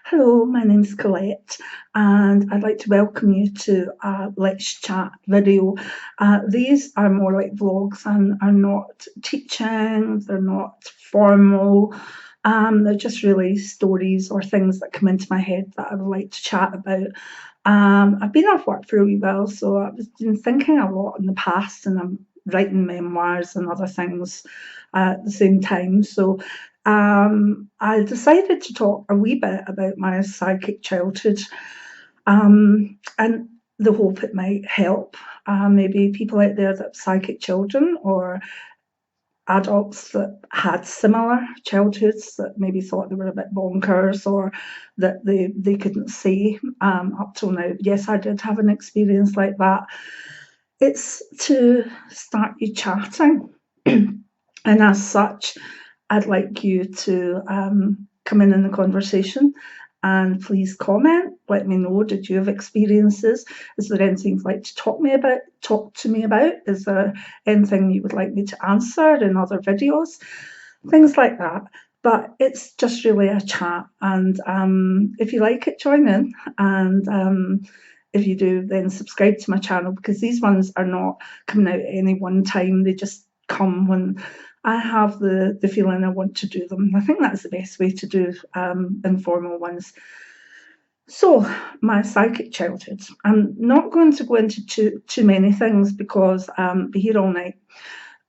Hello, my name is Colette, and I'd like to welcome you to a Let's Chat video. These are more like vlogs and are not teaching, they're not formal, they're just really stories or things that come into my head that I would like to chat about. I've been off work for a wee while, so I've been thinking a lot in the past, and I'm writing memoirs and other things at the same time. So I decided to talk a wee bit about my psychic childhood, and the hope it might help maybe people out there that have psychic children or adults that had similar childhoods that maybe thought they were a bit bonkers or that they couldn't see up till now. Yes, I did have an experience like that. It's to start you chatting. And as such, I'd like you to come in the conversation and please comment. Let me know, did you have experiences? Is there anything you'd like to talk to me about? Is there anything you would like me to answer in other videos? Things like that. But it's just really a chat. And if you like it, join in. And if you do, then subscribe to my channel, because these ones are not coming out at any one time. They just come when I have the feeling I want to do them. I think that's the best way to do informal ones. So, my psychic childhood. I'm not going to go into too many things because I'll be here all night.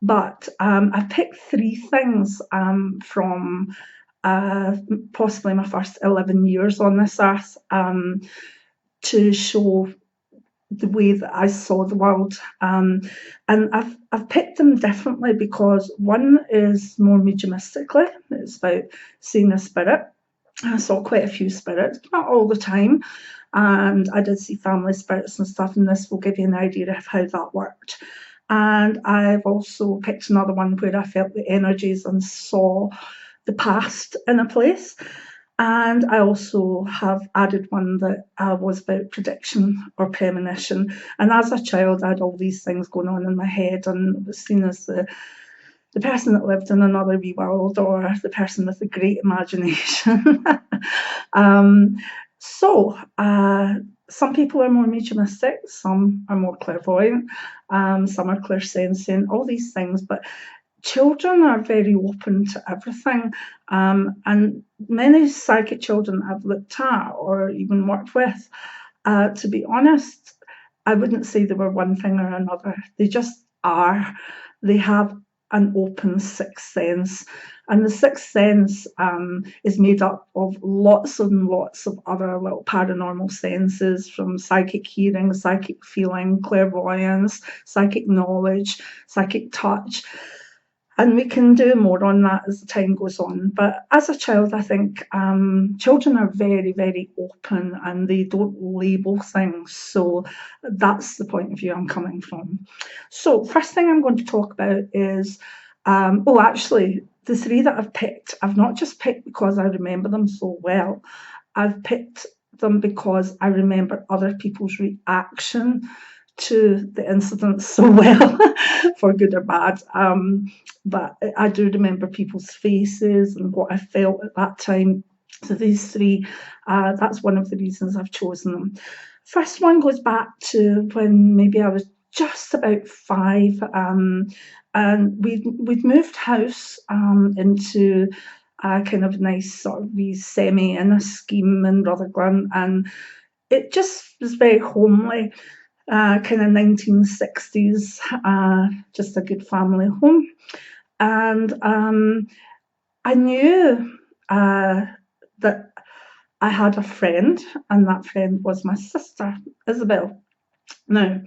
But I picked 3 things from possibly my first 11 years on this earth to show the way that I saw the world. And I've picked them differently because one is more mediumistically. It's about seeing a spirit. I saw quite a few spirits, not all the time. And I did see family spirits and stuff, and this will give you an idea of how that worked. And I've also picked another one where I felt the energies and saw the past in a place. And I also have added one that was about prediction or premonition. And as a child, I had all these things going on in my head and was seen as the person that lived in another wee world or the person with a great imagination. So some people are more mediumistic, some are more clairvoyant, some are clairsentient, all these things. But children are very open to everything, and many psychic children I've looked at or even worked with, to be honest, I wouldn't say they were one thing or another. They just are. They have an open sixth sense, and the sixth sense is made up of lots and lots of other little paranormal senses, from psychic hearing, psychic feeling, clairvoyance, psychic knowledge, psychic touch. And we can do more on that as the time goes on. But as a child, I think children are very, very open and they don't label things. So that's the point of view I'm coming from. So first thing I'm going to talk about is, actually, the 3 that I've picked, I've not just picked because I remember them so well. I've picked them because I remember other people's reaction to the incident so well, for good or bad. But I do remember people's faces and what I felt at that time. So these 3, that's one of the reasons I've chosen them. First one goes back to when maybe I was just about 5, and we'd moved house into a kind of nice sort of wee semi in a scheme in Rutherglen, and it just was very homely. Kind of 1960s, just a good family home. And I knew that I had a friend, and that friend was my sister, Isabel. Now,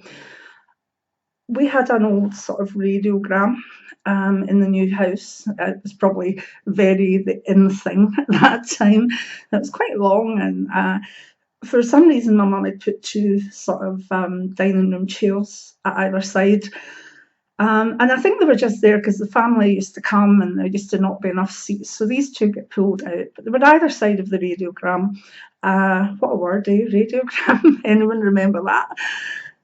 we had an old sort of radiogram in the new house. It was probably very the in thing at that time. It was quite long, and for some reason, my mum had put 2 sort of dining room chairs at either side. And I think they were just there because the family used to come and there used to not be enough seats. So these 2 get pulled out. But they were either side of the radiogram. What a word, eh? Radiogram. Anyone remember that?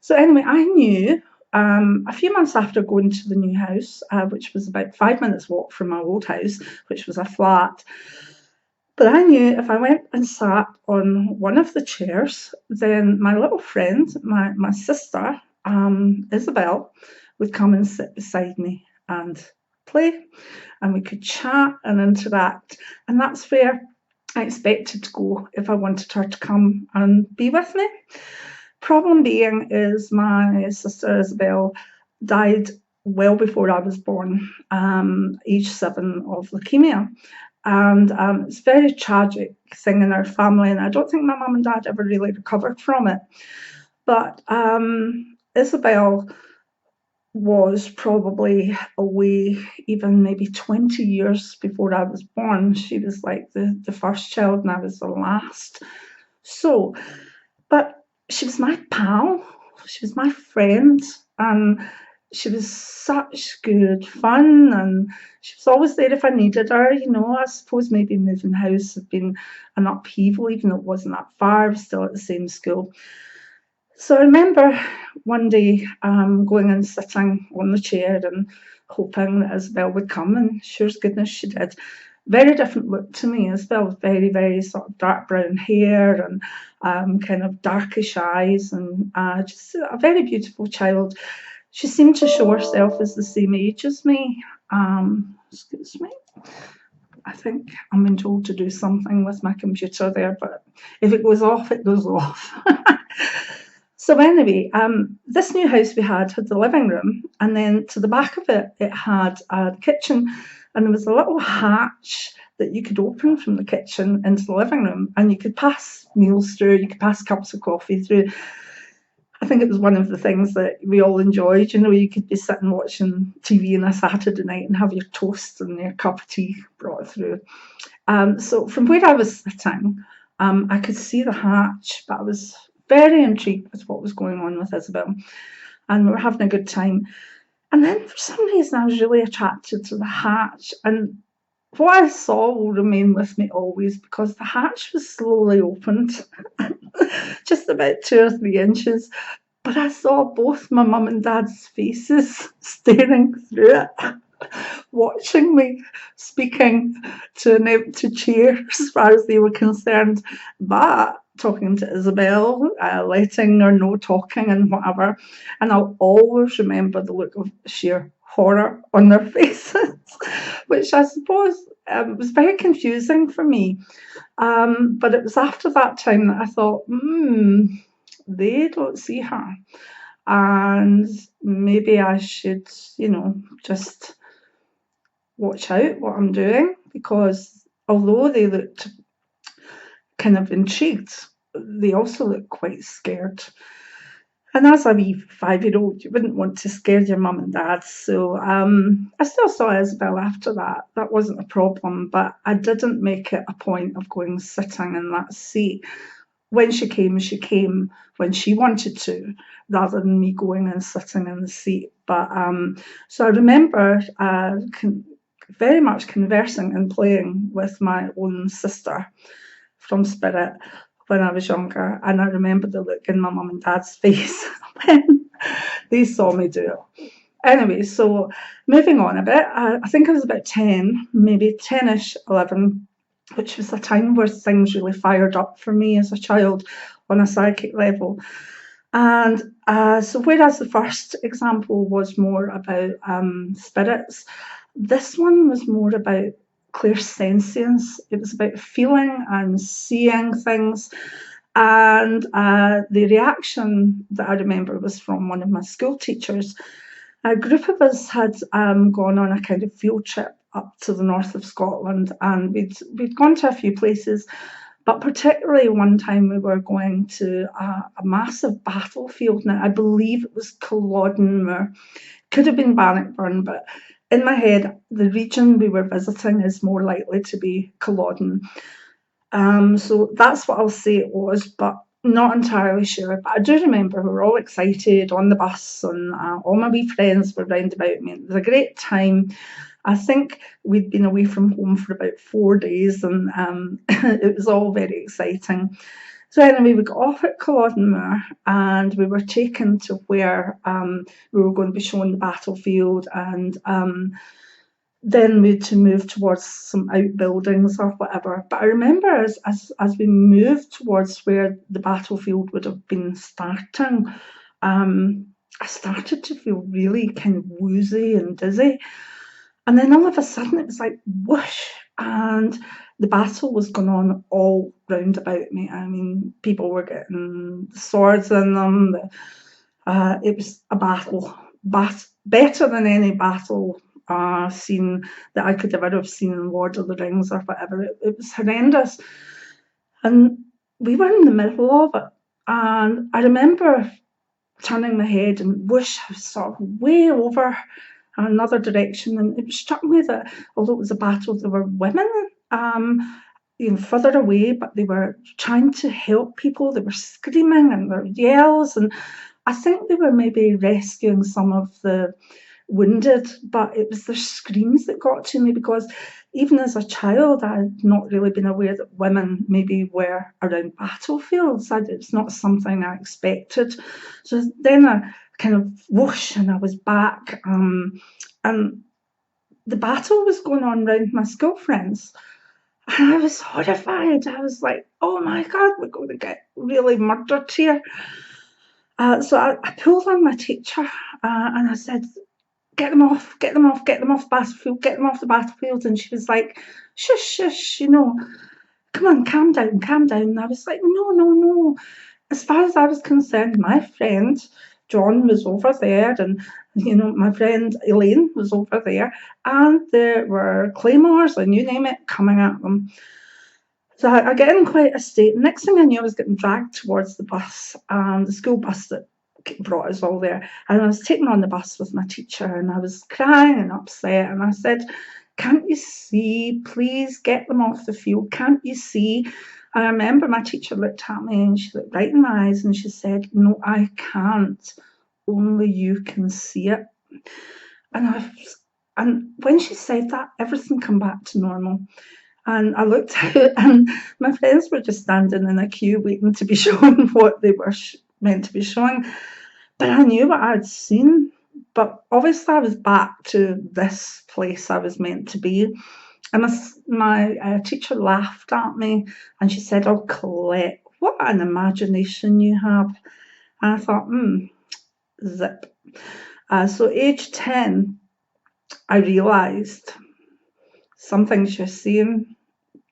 So anyway, I knew a few months after going to the new house, which was about 5 minutes walk from my old house, which was a flat, But I knew if I went and sat on one of the chairs, then my little friend, my sister, Isabel, would come and sit beside me and play, and we could chat and interact. And that's where I expected to go if I wanted her to come and be with me. Problem being is my sister Isabel died well before I was born, age 7 of leukemia. And it's a very tragic thing in our family, and I don't think my mum and dad ever really recovered from it. But Isabel was probably away even maybe 20 years before I was born. She was like the first child and I was the last. So, but she was my pal, she was my friend, and she was such good fun, and she was always there if I needed her. I suppose maybe moving house had been an upheaval, even though it wasn't that far. I was still at the same school. So I remember one day going and sitting on the chair and hoping that Isabel would come, and sure as goodness she did. Very different look to me. Isabel, very, very sort of dark brown hair and kind of darkish eyes, and just a very beautiful child. She seemed to show herself as the same age as me. Excuse me. I think I'm being told to do something with my computer there, but if it goes off, it goes off. So anyway, this new house we had the living room, and then to the back of it, it had the kitchen, and there was a little hatch that you could open from the kitchen into the living room, and you could pass meals through, you could pass cups of coffee through. I think it was one of the things that we all enjoyed. You could be sitting watching TV on a Saturday night and have your toast and your cup of tea brought through. So from where I was sitting, I could see the hatch, but I was very intrigued with what was going on with Isabel, and we were having a good time. And then for some reason I was really attracted to the hatch, and what I saw will remain with me always, because the hatch was slowly opened, just about 2 or 3 inches, but I saw both my mum and dad's faces staring through it, watching me, speaking to an empty chair as far as they were concerned, but talking to Isabel, letting her know, talking and whatever. And I'll always remember the look of sheer horror on their faces, which I suppose was very confusing for me. But it was after that time that I thought, they don't see her, and maybe I should, just watch out what I'm doing, because although they looked kind of intrigued, they also looked quite scared. And as a wee 5-year-old, you wouldn't want to scare your mum and dad. So I still saw Isabel after that. That wasn't a problem, but I didn't make it a point of going sitting in that seat. When she came when she wanted to, rather than me going and sitting in the seat. But so I remember very much conversing and playing with my own sister from spirit when I was younger, and I remember the look in my mum and dad's face when they saw me do it. Anyway, so moving on a bit, I think I was about 10, maybe 10ish, 11, which was a time where things really fired up for me as a child on a psychic level. And so whereas the first example was more about spirits, this one was more about clairsentience. It was about feeling and seeing things. And the reaction that I remember was from one of my school teachers. A group of us had gone on a kind of field trip up to the north of Scotland, and we'd gone to a few places, but particularly one time we were going to a massive battlefield. Now, I believe it was Culloden, could have been Bannockburn, but in my head, the region we were visiting is more likely to be Culloden. So that's what I'll say it was, but not entirely sure. But I do remember we were all excited on the bus, and all my wee friends were round about me. It was a great time. I think we'd been away from home for about 4 days, and it was all very exciting. So anyway, we got off at Culloden, and we were taken to where we were going to be shown the battlefield, and then we had to move towards some outbuildings or whatever. But I remember as we moved towards where the battlefield would have been starting, I started to feel really kind of woozy and dizzy. And then all of a sudden it was like whoosh, and the battle was going on all round about me. I mean, people were getting swords in them. It was a battle, better than any battle scene that I could ever have seen in Lord of the Rings or whatever. It was horrendous. And we were in the middle of it. And I remember turning my head and whoosh, I was sort of way over another direction. And it struck me that although it was a battle, there were women further away, but they were trying to help people. They were screaming and their yells. And I think they were maybe rescuing some of the wounded, but it was their screams that got to me, because even as a child I had not really been aware that women maybe were around battlefields. It's not something I expected. So then I kind of whoosh and I was back, and the battle was going on around my school friends, and I was horrified. I was like, oh my God, we're going to get really murdered here. So I pulled on my teacher and I said, get them off the battlefield, get them off the battlefield. And she was like, shush, shush, come on, calm down. And I was like, no. As far as I was concerned, my friend John was over there, and my friend Elaine was over there, and there were claymores and you name it coming at them. So I get in quite a state. Next thing I knew, I was getting dragged towards the bus, the school bus that brought us all there. And I was taken on the bus with my teacher, and I was crying and upset. And I said, can't you see? Please get them off the field. Can't you see? And I remember my teacher looked at me and she looked right in my eyes and she said, no, I can't. Only you can see it. And when she said that, everything came back to normal. And I looked out and my friends were just standing in a queue waiting to be shown what they were meant to be showing. But I knew what I'd seen. But obviously I was back to this place I was meant to be. And my teacher laughed at me and she said, oh, Colette, what an imagination you have. And I thought, zip. So age 10, I realised some things you're seeing,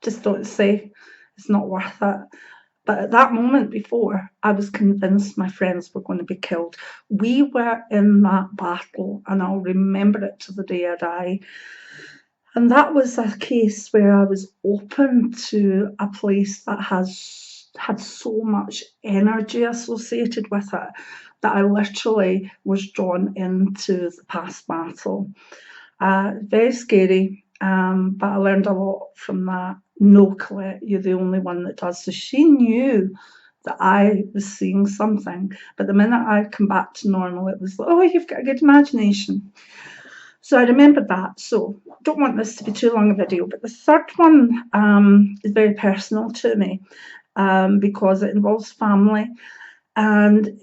just don't say, it's not worth it. But at that moment before, I was convinced my friends were going to be killed. We were in that battle, and I'll remember it to the day I die. And that was a case where I was open to a place that had so much energy associated with it that I literally was drawn into the past battle. Very scary, but I learned a lot from that. No, Colette, you're the only one that does. So she knew that I was seeing something, but the minute I come back to normal, it was like, oh, you've got a good imagination. So I remembered that. So don't want this to be too long a video, but the third one is very personal to me because it involves family, and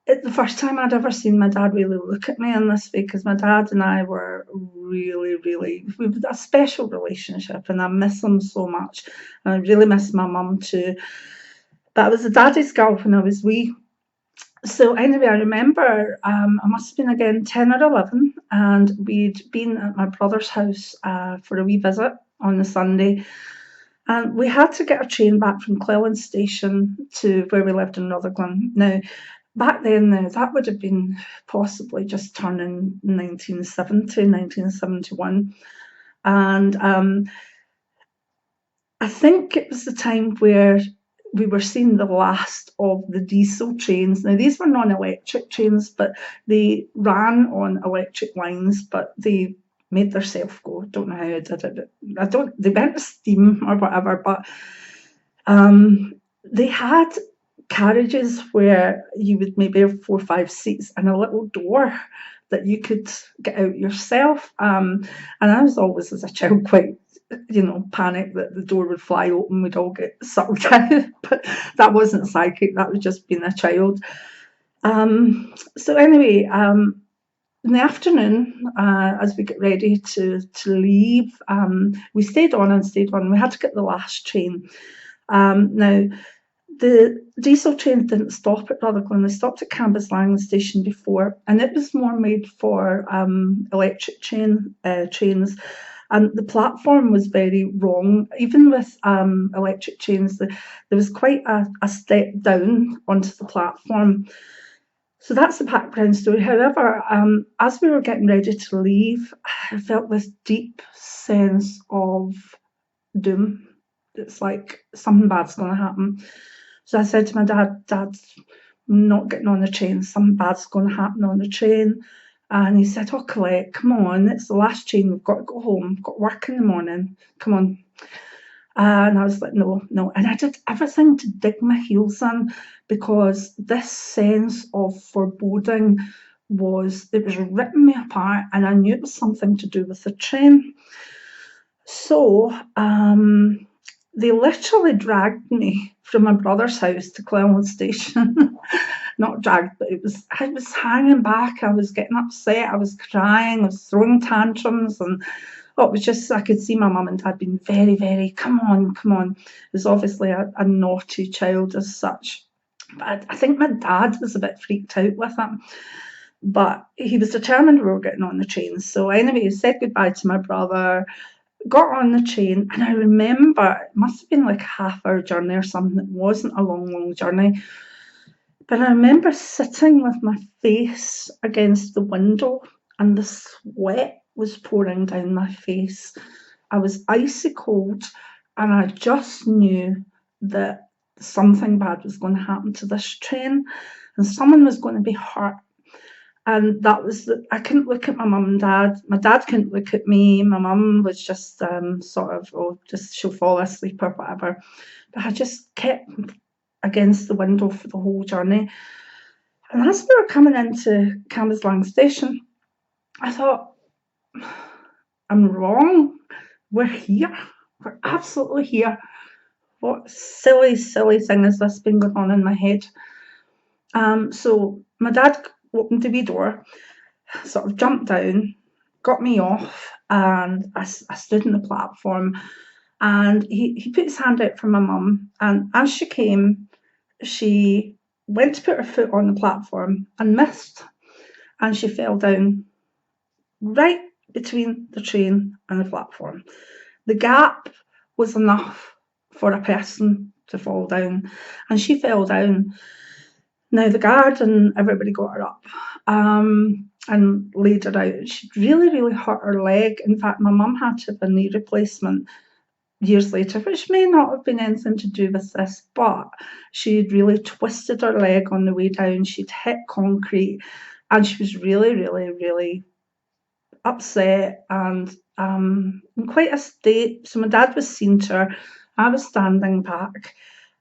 it's the first time I'd ever seen my dad really look at me in this way, because my dad and I were really, we've a special relationship, and I miss him so much. And I really miss my mum too. But I was a daddy's girl when I was wee. So anyway, I remember I must have been again 10 or 11, and we'd been at my brother's house for a wee visit on the Sunday. And we had to get a train back from Clelland Station to where we lived in Rutherglen. Now, back then, that would have been possibly just turning 1970, 1971. And I think it was the time where we were seeing the last of the diesel trains. Now, these were non-electric trains, but they ran on electric lines, but they made themselves go. Don't know how I did it. They went to steam or whatever, but they had carriages where you would maybe have 4 or 5 seats and a little door that you could get out yourself. And I was always, as a child, quite, panicked that the door would fly open, we'd all get sucked out. But that wasn't psychic, that was just being a child. So anyway, in the afternoon, as we get ready to leave, we stayed on and stayed on. We had to get the last train. Now, the diesel trains didn't stop at Rutherglen. They stopped at Cambuslang station before, and it was more made for electric trains. And the platform was very wrong. Even with electric trains, there was quite a step down onto the platform. So that's the background story. However, as we were getting ready to leave, I felt this deep sense of doom. It's like something bad's going to happen. So I said to my dad, "Dad, I'm not getting on the train. Something bad's going to happen on the train." And he said, "Oh, Colette, come on. It's the last train. We've got to go home. We've got work in the morning. Come on." And I was like, no. And I did everything to dig my heels in, because this sense of foreboding was ripping me apart, and I knew it was something to do with the train. So they literally dragged me from my brother's house to Cumbernauld station. Not dragged, but I was hanging back. I was getting upset. I was crying. I was throwing tantrums, and it was just, I could see my mum and dad being very, very, come on. It was obviously a naughty child as such. But I think my dad was a bit freaked out with it. But he was determined we were getting on the train. So anyway, he said goodbye to my brother, got on the train, and I remember it must have been like a half-hour journey or something. It wasn't a long journey. But I remember sitting with my face against the window, and the sweat was pouring down my face. I was icy cold, and I just knew that something bad was going to happen to this train, and someone was going to be hurt. And that was I couldn't look at my mum and dad. My dad couldn't look at me. My mum was just sort of, just she'll fall asleep or whatever. But I just kept against the window for the whole journey. And as we were coming into Cambuslang station, I thought, I'm wrong. We're here. We're absolutely here. What silly thing has this been going on in my head? So my dad opened the wee door, sort of jumped down, got me off, and I stood on the platform, and he put his hand out for my mum, and as she came, she went to put her foot on the platform and missed, and she fell down right between the train and the platform. The gap was enough for a person to fall down, and she fell down. Now the guard and everybody got her up and laid her out. She'd really hurt her leg. In fact, my mum had to have a knee replacement years later, which may not have been anything to do with this, but she'd really twisted her leg on the way down. She'd hit concrete, and she was really upset and in quite a state. So my dad was seen to her. I was standing back,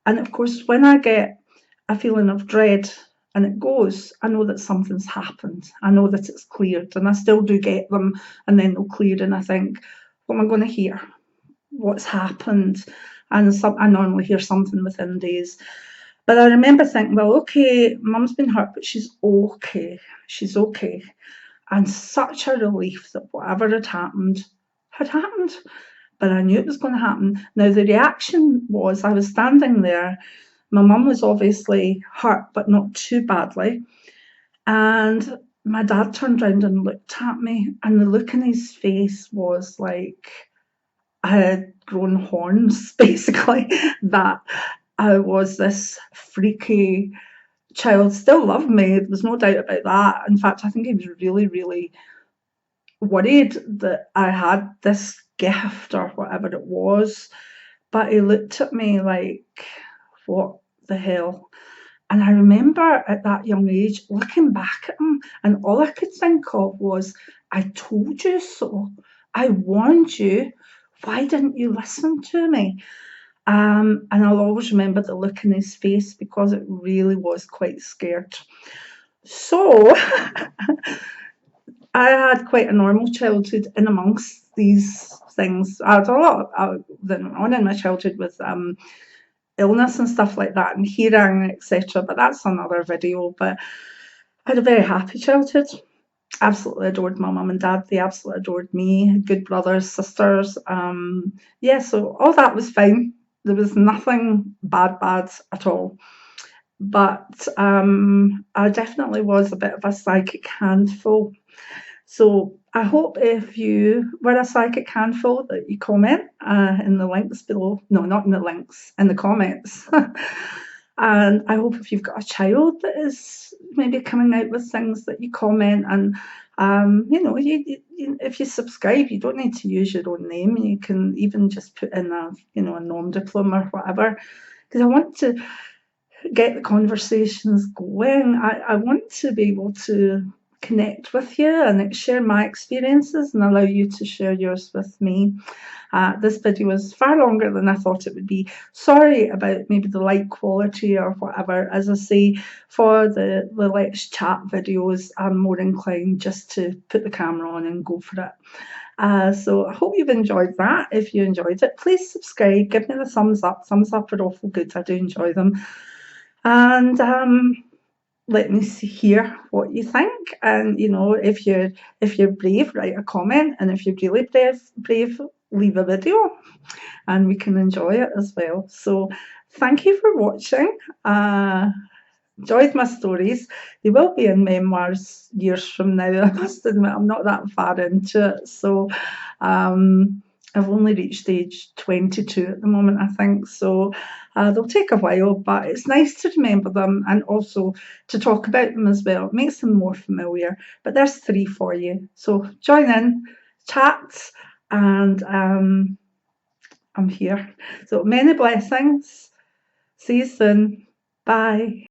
and of course, when I get a feeling of dread and it goes, I know that something's happened. I know that it's cleared, and I still do get them, and then they'll clear, and I think, what am I going to hear? What's happened? And I normally hear something within days. But I remember thinking, well, okay, mum's been hurt, but she's okay. She's okay. And such a relief that whatever had happened. But I knew it was going to happen. Now, the reaction was, I was standing there. My mum was obviously hurt, but not too badly. And my dad turned around and looked at me, and the look in his face was like I had grown horns, basically, that I was this freaky child. Still loved me, there was no doubt about that. In fact, I think he was really worried that I had this gift or whatever it was. But he looked at me like, what the hell? And I remember at that young age looking back at him, and all I could think of was, I told you so. I warned you. Why didn't you listen to me? And I'll always remember the look in his face, because it really was quite scared. So I had quite a normal childhood in amongst these things. I had a lot on in my childhood with illness and stuff like that, and hearing, etc. But that's another video. But I had a very happy childhood. absolutely adored my mum and dad. They absolutely adored me. Good brothers, sisters. Yeah, so all that was fine. There was nothing bad at all. But I definitely was a bit of a psychic handful. So I hope if you were a psychic handful that you comment in the links below. No, not in the links, in the comments. And I hope if you've got a child that is maybe coming out with things that you comment, and if you subscribe, you don't need to use your own name. You can even just put in a nom de plume or whatever, because I want to get the conversations going. I want to be able to connect with you and share my experiences and allow you to share yours with me. This video is far longer than I thought it would be. Sorry about maybe the light quality or whatever. As I say, for the Let's Chat videos, I'm more inclined just to put the camera on and go for it. So I hope you've enjoyed that. If you enjoyed it, please subscribe, give me the thumbs up. Thumbs up are awful good. I do enjoy them. And let me hear what you think. And if you're brave, write a comment, and if you're really brave, leave a video, and we can enjoy it as well. So thank you for watching. Enjoyed my stories. They will be in Memoirs years from now. I must admit, I'm not that far into it. So I've only reached age 22 at the moment, I think. So they'll take a while, but it's nice to remember them and also to talk about them as well. It makes them more familiar. But there's 3 for you. So join in, chat, and I'm here. So many blessings. See you soon. Bye.